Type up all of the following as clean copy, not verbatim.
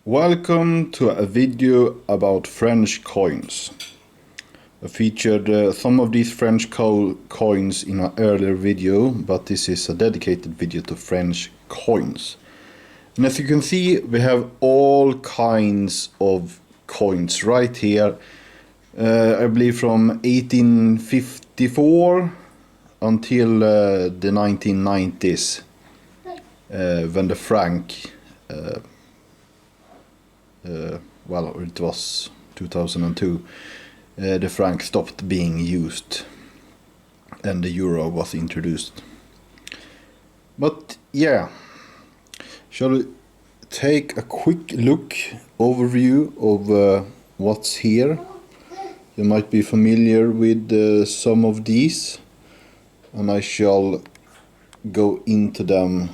Welcome to a video about French coins. I featured some of these French coins in an earlier video, but this is a dedicated video to French coins. And as you can see, we have all kinds of coins right here. I believe from 1854 until the 1990s, when the franc well, it was 2002, the franc stopped being used and the euro was introduced. But yeah, shall we take a quick overview of what's here? You might be familiar with some of these, and I shall go into them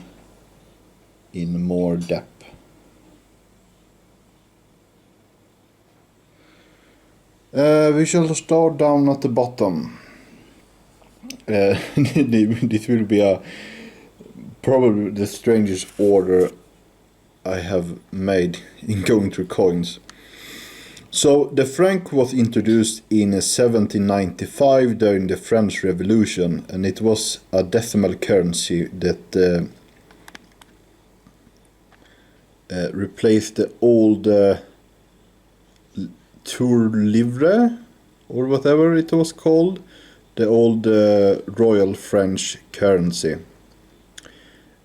in more depth. We shall start down at the bottom. This will be probably the strangest order I have made in going through coins. So the franc was introduced in 1795 during the French Revolution, and it was a decimal currency that replaced the old tour livre, or whatever it was called, the old royal French currency.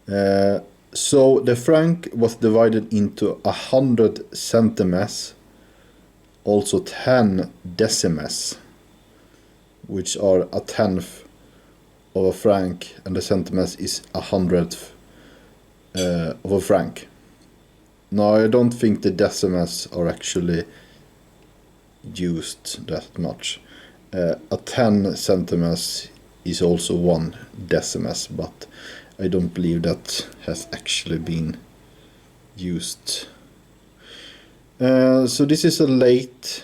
So the franc was divided into 100 centimes, also 10 decimes, which are a tenth of a franc, and the centimes is 100th of a franc. Now, I don't think the decimes are actually used that much. A 10 centimes is also 1 decimes, but I don't believe that has actually been used. So this is a late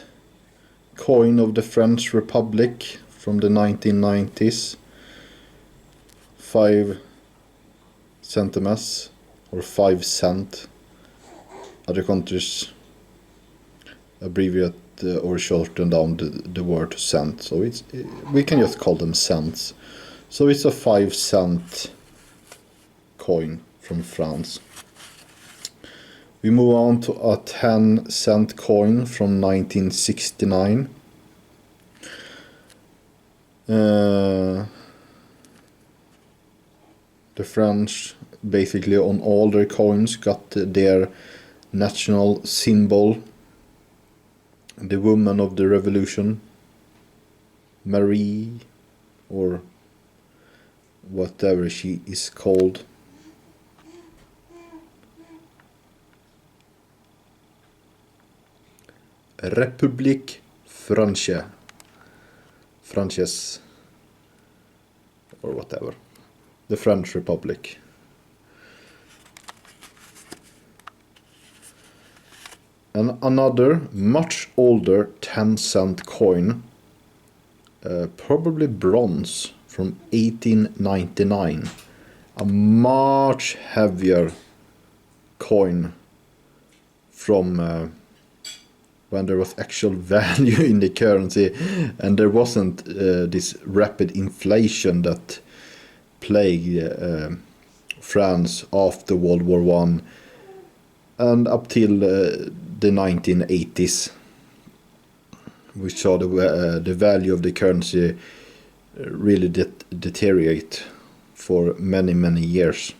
coin of the French Republic from the 1990s. 5 centimes or 5 cent. Other countries abbreviate or shorten down the word cent, so we can just call them cents. So it's a 5 cent coin from France. We move on to a 10 cent coin from 1969. The French, basically on all their coins, got their national symbol, the woman of the revolution, Marie, or whatever she is called. République Française, or whatever, the French Republic. And another much older 10 cent coin, probably bronze, from 1899, a much heavier coin from when there was actual value in the currency and there wasn't this rapid inflation that plagued France after World War I and up till the 1980s, which saw the value of the currency really deteriorate for many years.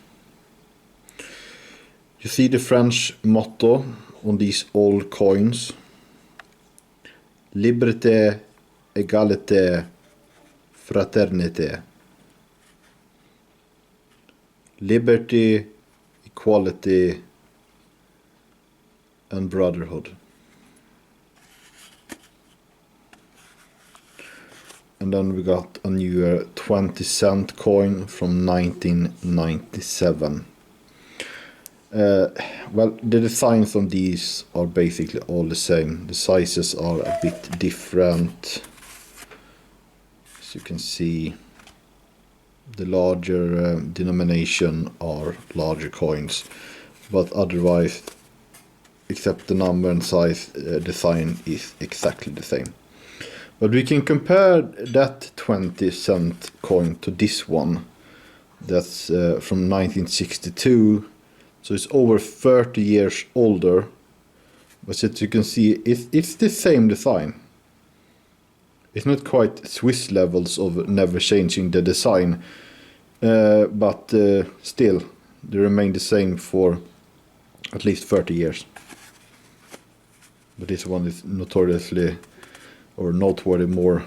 You see the French motto on these old coins: Liberté, égalité, fraternité. Liberty, equality, and brotherhood. And then we got a newer 20 cent coin from 1997. Well, the designs on these are basically all the same. The sizes are a bit different. As you can see, the larger denomination are larger coins, but otherwise except the number and size design is exactly the same. But we can compare that 20-cent coin to this one. That's from 1962, so it's over 30 years older. But as you can see, it's the same design. It's not quite Swiss levels of never changing the design, but still, they remain the same for at least 30 years. But this one is notoriously or noteworthy more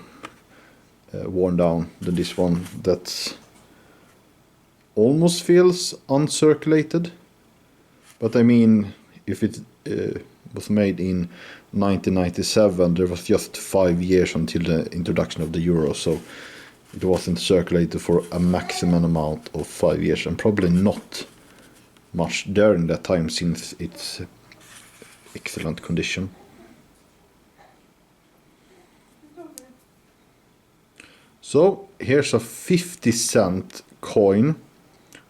worn down than this one that almost feels uncirculated. But I mean, if it was made in 1997, there was just 5 years until the introduction of the euro, so it wasn't circulated for a maximum amount of 5 years, and probably not much during that time since it's excellent condition. So here's a 50-cent coin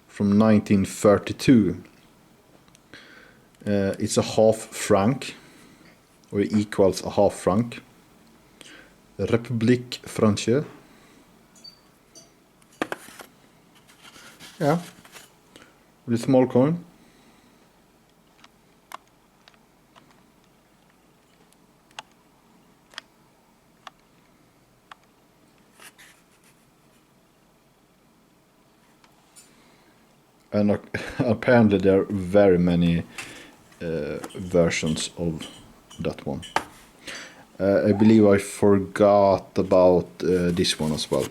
from 1932. It's a half franc, or it equals a half franc. République Française. Yeah, with a small coin. And apparently there are very many versions of that one. I believe I forgot about this one as well.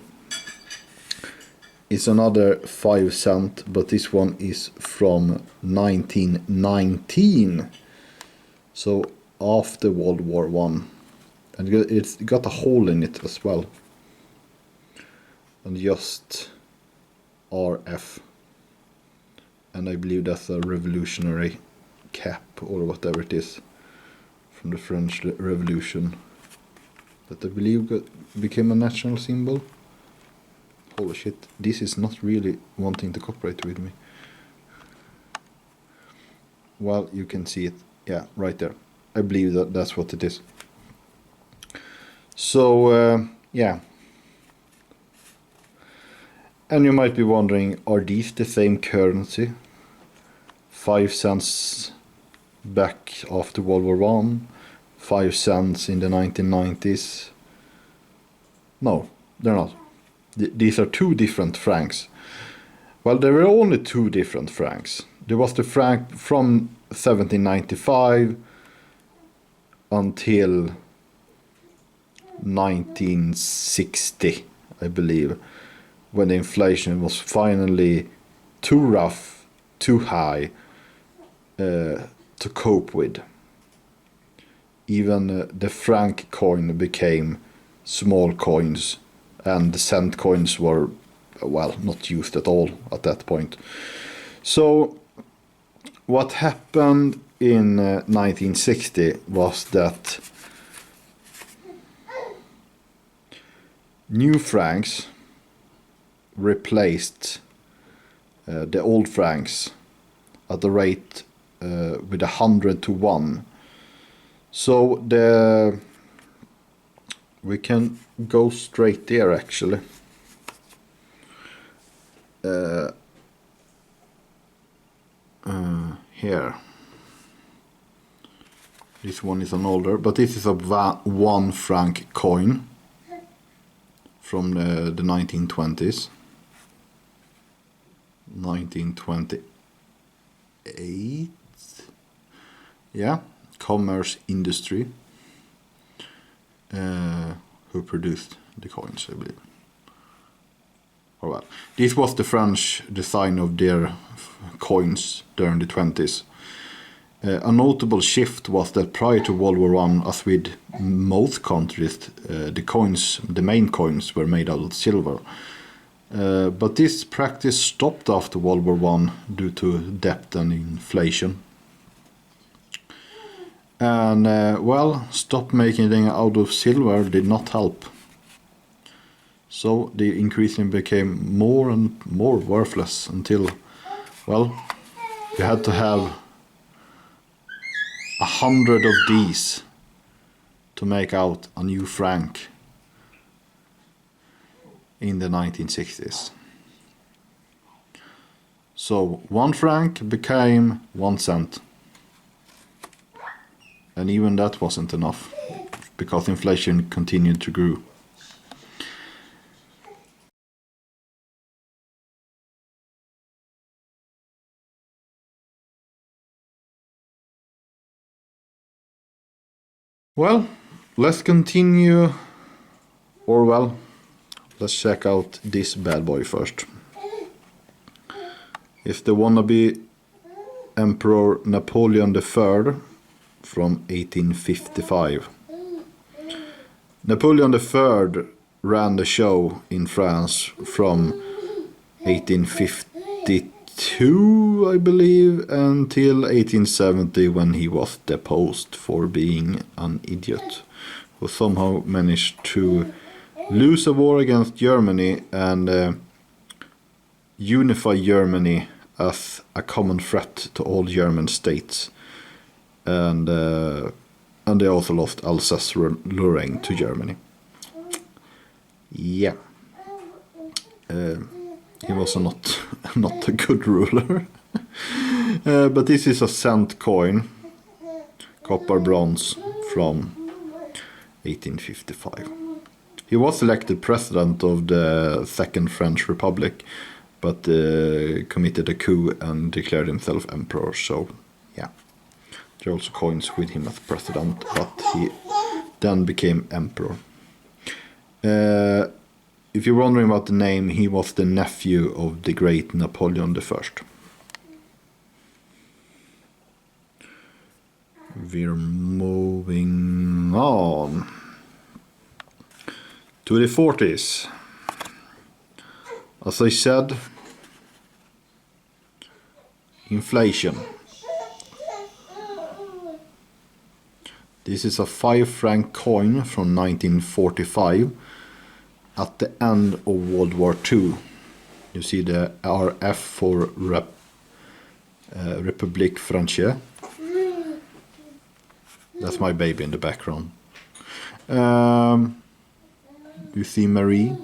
It's another 5 cent, but this one is from 1919. So after World War One. And it's got a hole in it as well. And just RF. And I believe that's a revolutionary cap or whatever it is from the French Revolution that I believe became a national symbol. Holy shit, this is not really wanting to cooperate with me. Well, you can see it, yeah, right there. I believe that's what it is. So, yeah. And you might be wondering, are these the same currency? 5 cents back after World War One, 5 cents in the 1990s. No, they're not. These are two different francs. Well, there were only two different francs. There was the franc from 1795 until 1960, I believe, when the inflation was finally too rough, too high to cope with. Even the franc coin became small coins, and the cent coins were, well, not used at all at that point. So what happened in 1960 was that new francs replaced the old francs at the rate with 100 to 1. So we can go straight there actually. Here. This one is an older, but this is a 1 franc coin from the 1920s. 1928. Yeah, Commerce Industry who produced the coins, I believe. Or well, this was the French design of their coins during the 20s. A notable shift was that prior to World War I, as with most countries, the main coins were made out of silver. But this practice stopped after World War I due to debt and inflation. And well, stop making them out of silver did not help. So the increasing became more and more worthless until, well, you had to have 100 of these to make out a new franc in the 1960s. So 1 franc became 1 cent. And even that wasn't enough, because inflation continued to grow. Well, let's continue, or well, let's check out this bad boy first. It's the wannabe Emperor Napoleon III from 1855. Napoleon III ran the show in France from 1852, I believe, until 1870, when he was deposed for being an idiot who somehow managed to lose a war against Germany and unify Germany as a common threat to all German states. And they also lost Alsace-Lorraine to Germany. Yeah. He was not a good ruler. But this is a cent coin, copper bronze, from 1855. He was elected president of the Second French Republic, but committed a coup and declared himself emperor. So, yeah. There are also coins with him as president, but he then became emperor. If you're wondering about the name, he was the nephew of the great Napoleon I. We're moving on to the 40s. As I said, inflation. This is a 5 franc coin from 1945 at the end of World War II. You see the RF for République Française. That's my baby in the background. You see Marie?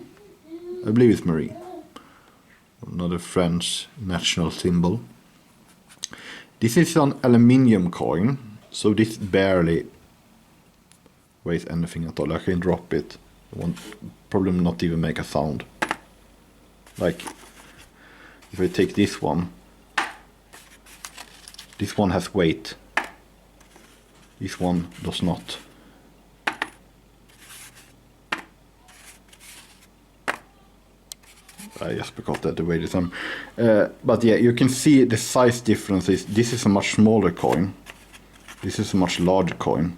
I believe it's Marie. Another French national symbol. This is an aluminium coin, so this barely weighs anything at all. I can drop it. It won't probably not even make a sound. Like, if I take this one has weight. This one does not. Just because that the weight is on. But yeah, you can see the size differences. This is a much smaller coin. This is a much larger coin.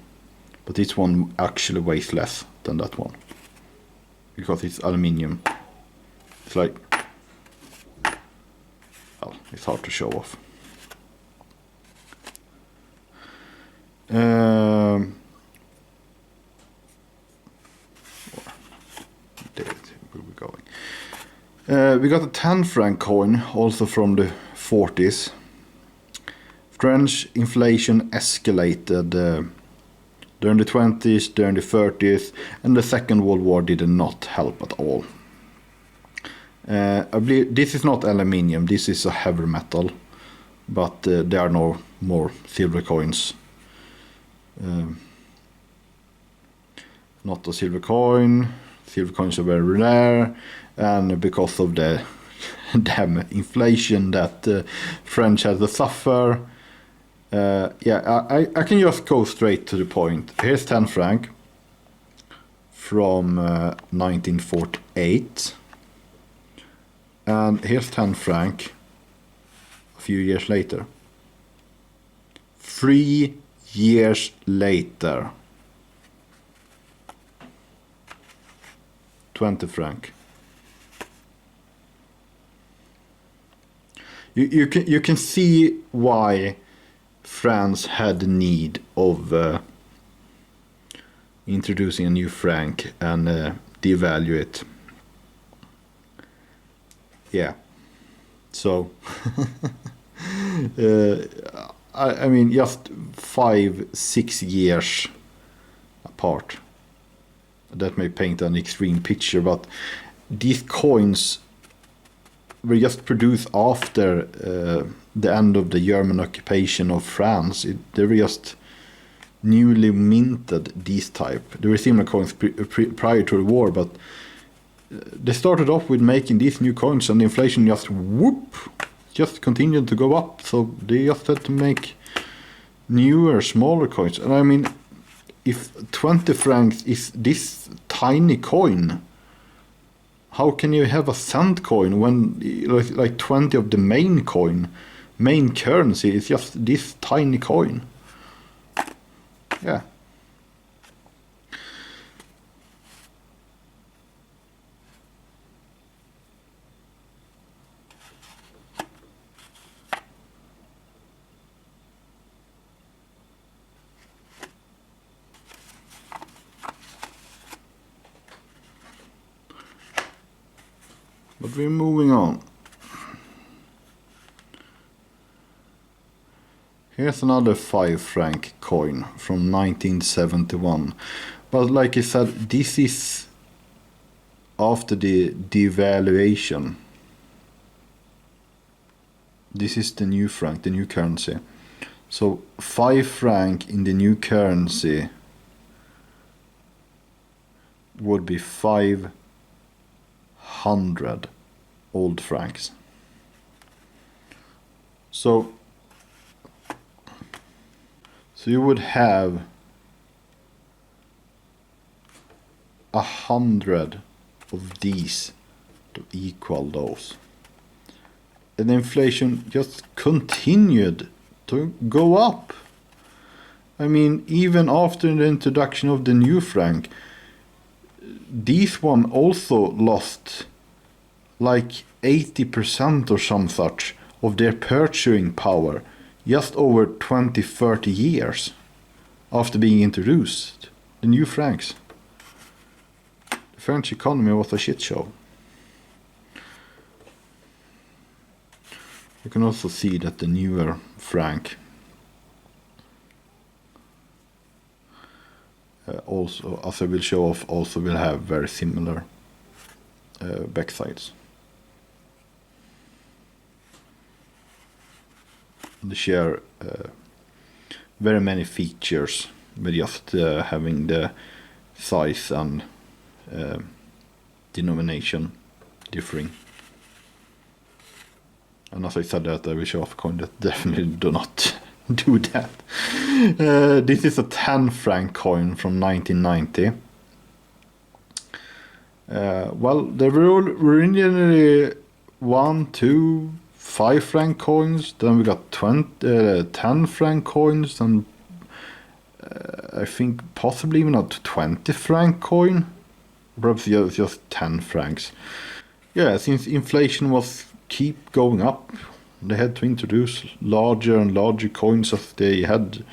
But this one actually weighs less than that one. Because it's aluminium. It's like... well, it's hard to show off. There we're going. We got a 10 franc coin, also from the 40s. French inflation escalated during the 20s, during the 30s, and the Second World War did not help at all. I believe this is not aluminium, this is a heavy metal, but there are no more silver coins. Not a silver coin. Silver coins are very rare, and because of the damn inflation that French had to suffer, I can just go straight to the point. Here's 10 franc from 1948, and here's 10 franc a few years later. 3 years later. 20 franc. You can see why France had the need of introducing a new franc and devalue it. Yeah. So I mean, just 5-6 years apart. That may paint an extreme picture, but these coins were just produced after the end of the German occupation of France. They were just newly minted, these type. There were similar coins prior to the war, but they started off with making these new coins, and the inflation just continued to go up. So they just had to make newer, smaller coins. And I mean, if 20 francs is this tiny coin, how can you have a cent coin when like 20 of the main currency is just this tiny coin? Yeah. But we're moving on. Here's another 5 franc coin from 1971. But like I said, this is after the devaluation. This is the new franc, the new currency. So 5 franc in the new currency would be 500 old francs. So you would have 100 of these to equal those. And inflation just continued to go up. I mean, even after the introduction of the new franc, these one also lost like 80% or some such of their purchasing power just over 20-30 years after being introduced, the new francs. The French economy was a shit show. You can also see that the newer franc also, as I will show off, also will have very similar backsides. They share very many features, but just having the size and denomination differing. And as I said that I will show off a coin that definitely do not do that. This is a 10 franc coin from 1990. Well, there were originally 1, 2, 5 franc coins. Then we got 10 franc coins, and I think possibly even a 20 franc coin. Perhaps just 10 francs. Yeah, since inflation was keep going up, they had to introduce larger and larger coins as they had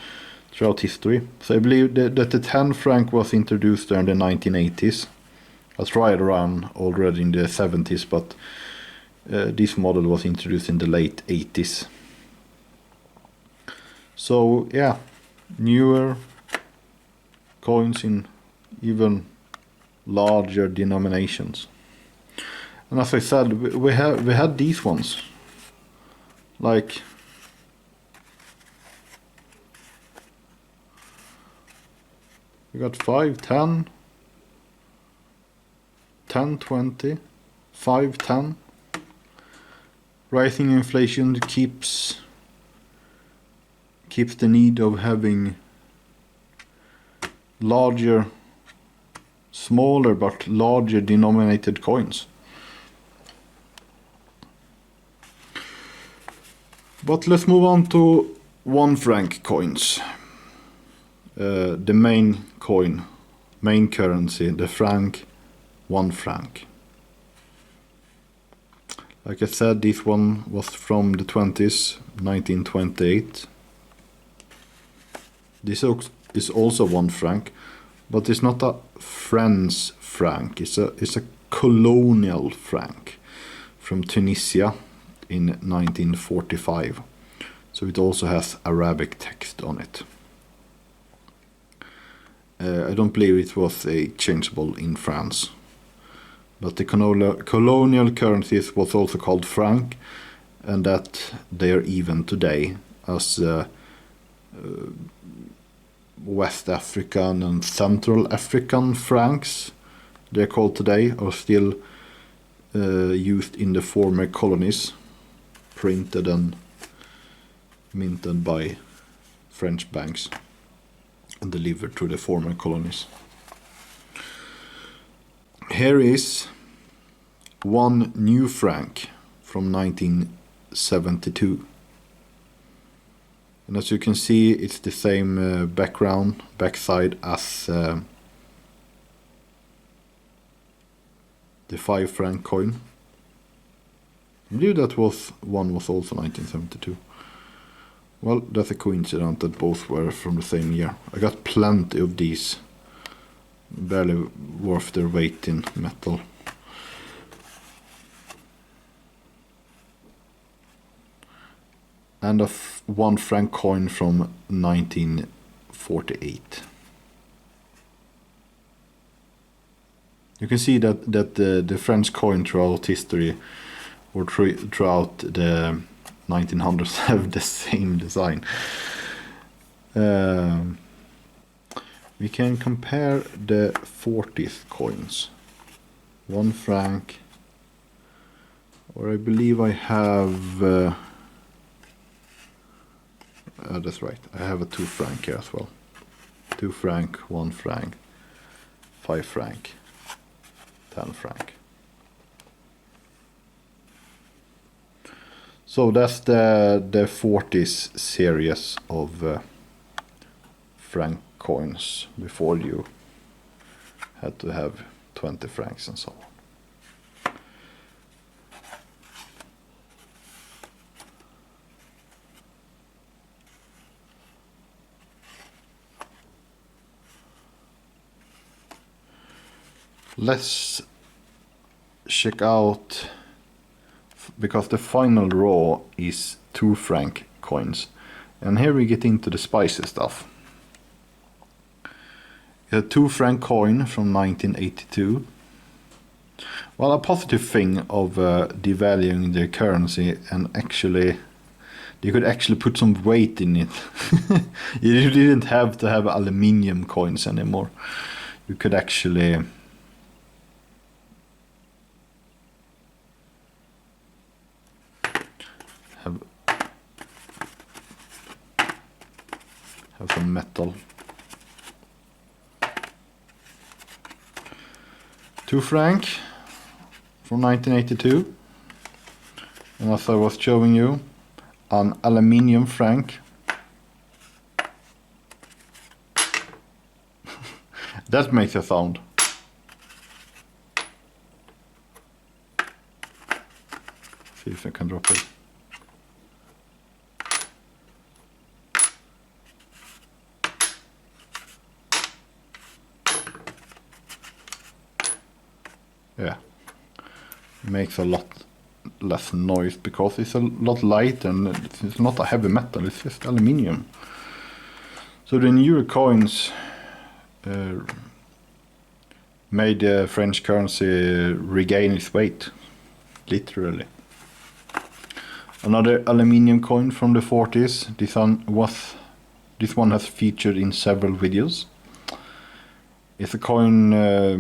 throughout history. So I believe that the 10 franc was introduced there in the 1980s. I tried around already in the 70s, but this model was introduced in the late 80s. So yeah, newer coins in even larger denominations. And as I said, we had these ones, like we got 5, 10, 10, 20, 5, 10. Rising inflation keeps the need of having smaller but larger denominated coins. But let's move on to 1 franc coins. The main coin, main currency, the franc, 1 franc. Like I said, this one was from the 20s, 1928. This is also 1 franc, but it's not a French franc. It's a colonial franc from Tunisia in 1945. So it also has Arabic text on it. I don't believe it was changeable in France. But the colonial currencies was also called franc, and that they are even today, as West African and Central African francs, they're called today, are still used in the former colonies, printed and minted by French banks and delivered to the former colonies. Here is one new franc from 1972. And as you can see, it's the same backside as the 5 franc coin. I believe that one was also 1972. Well, that's a coincidence that both were from the same year. I got plenty of these, barely worth their weight in metal. And a 1 franc coin from 1948. You can see that the French coin throughout history, or throughout the 1900s, have the same design. We can compare the 40th coins. 1 franc, or I believe I have... that's right, I have a 2 franc here as well. 2 franc, 1 franc, 5 franc, 10 franc. So that's the 40s series of franc coins. Before you had to have 20 francs and so on. Let's check out, because the final row is 2 franc coins, and here we get into the spicy stuff. A 2 franc coin from 1982. Well, a positive thing of devaluing the currency, and actually you could actually put some weight in it. You didn't have to have aluminium coins anymore. You could actually have some metal. 2 franc from 1982, and as I was showing you, an aluminium franc. That makes a sound. See if I can drop it. Yeah, makes a lot less noise because it's a lot lighter and it's not a heavy metal, it's just aluminium. So the newer coins made the French currency regain its weight, literally. Another aluminium coin from the 40s. This one has featured in several videos. It's a coin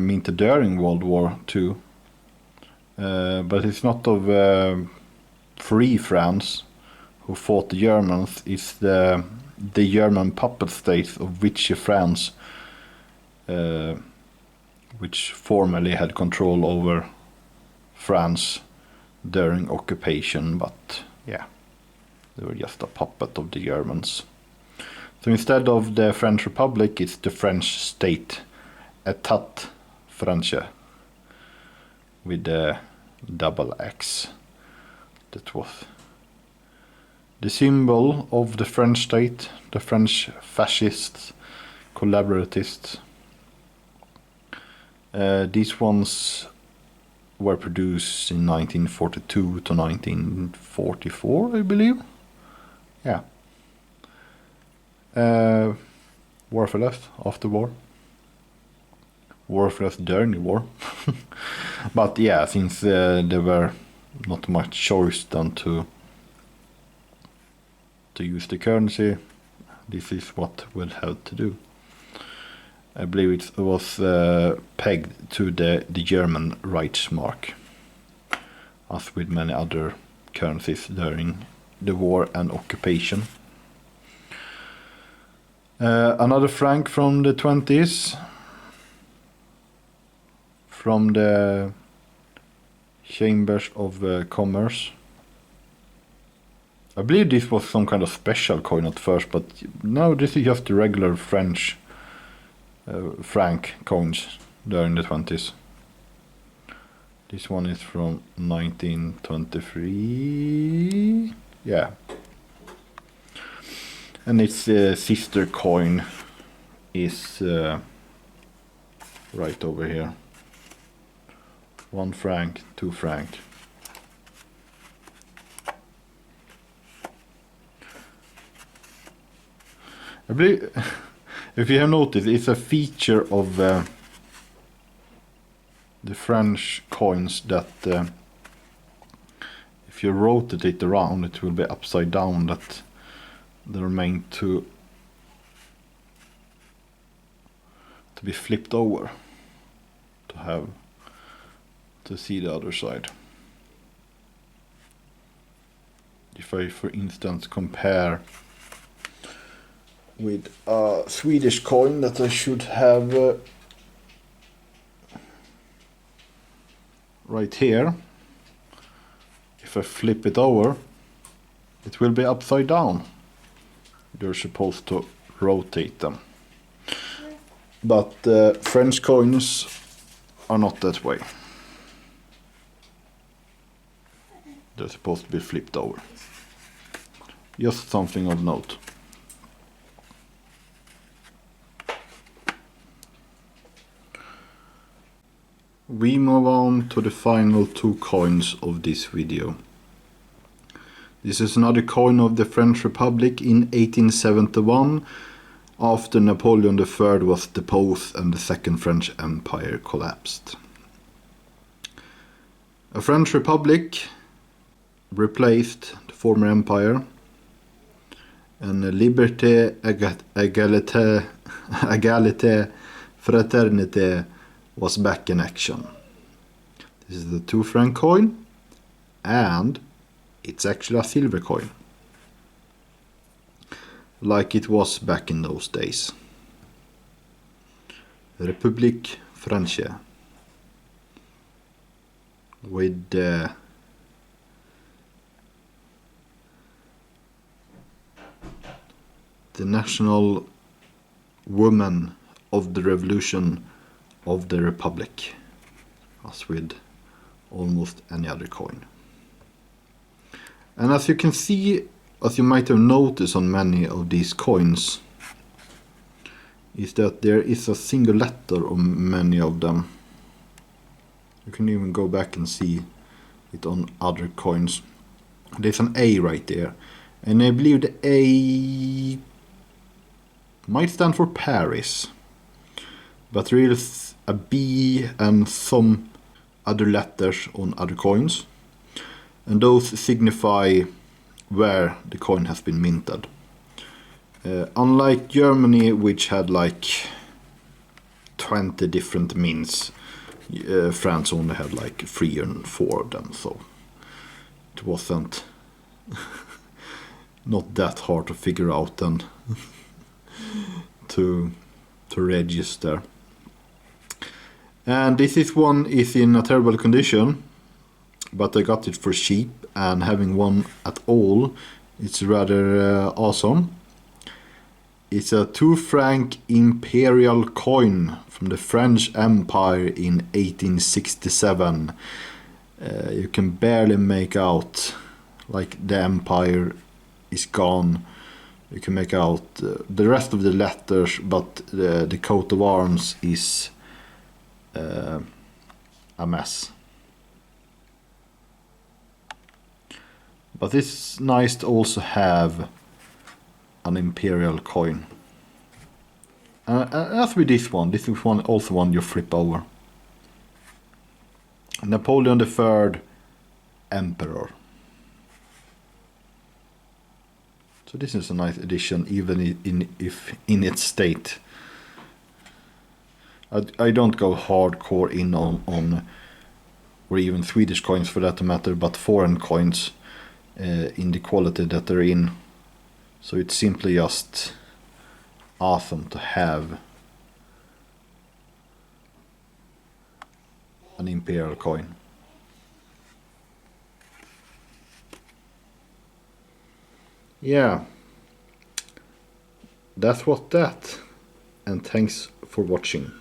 minted during World War II, but it's not of Free France, who fought the Germans. It's the German puppet states of Vichy France, which formerly had control over France during occupation, but yeah, they were just a puppet of the Germans. So instead of the French Republic, it's the French state, État français, with the double X. That was the symbol of the French state, the French fascists, collaboratists. These ones were produced in 1942 to 1944, I believe. yeah. Worthless after war. Worthless during the war. But yeah, since there were not much choice than to use the currency, this is what we'll have to do. I believe it was pegged to the German Reichsmark, as with many other currencies during the war and occupation. Another franc from the 20s, from the Chambers of Commerce. I believe this was some kind of special coin at first, but no, this is just the regular French franc coins during the 20s. This one is from 1923. Yeah. And its sister coin is right over here. 1 franc, 2 franc. I believe, if you have noticed, it's a feature of the French coins that if you rotate it around, it will be upside down, that they're meant to be flipped over to see the other side. If I, for instance, compare with a Swedish coin that I should have right here, if I flip it over, it will be upside down. You're supposed to rotate them. But French coins are not that way. They're supposed to be flipped over. Just something of note. We move on to the final 2 coins of this video. This is another coin of the French Republic in 1871, after Napoleon III was deposed and the Second French Empire collapsed. A French Republic replaced the former empire, and liberté, égalité, fraternité was back in action. This is the 2 franc coin, and it's actually a silver coin, like it was back in those days. République Française, with the national woman of the revolution of the Republic, as with almost any other coin. And as you can see, as you might have noticed on many of these coins, is that there is a single letter on many of them. You can even go back and see it on other coins. There's an A right there, and I believe the A might stand for Paris, but there is a B and some other letters on other coins, and those signify where the coin has been minted. Unlike Germany, which had like 20 different mints, France only had like 3 or 4 of them, so it wasn't not that hard to figure out and to register. And this one is in a terrible condition, but I got it for cheap, and having one at all, it's rather awesome. It's a 2 franc imperial coin from the French Empire in 1867. You can barely make out, like, the empire is gone. You can make out the rest of the letters, but the coat of arms is a mess. But it's nice to also have an imperial coin. As with this is also one you flip over. Napoleon III Emperor. So this is a nice addition, even if in its state. I don't go hardcore in on or even Swedish coins for that matter, but foreign coins in the quality that they're in. So it's simply just awesome to have an imperial coin. Yeah, that's what that, and thanks for watching.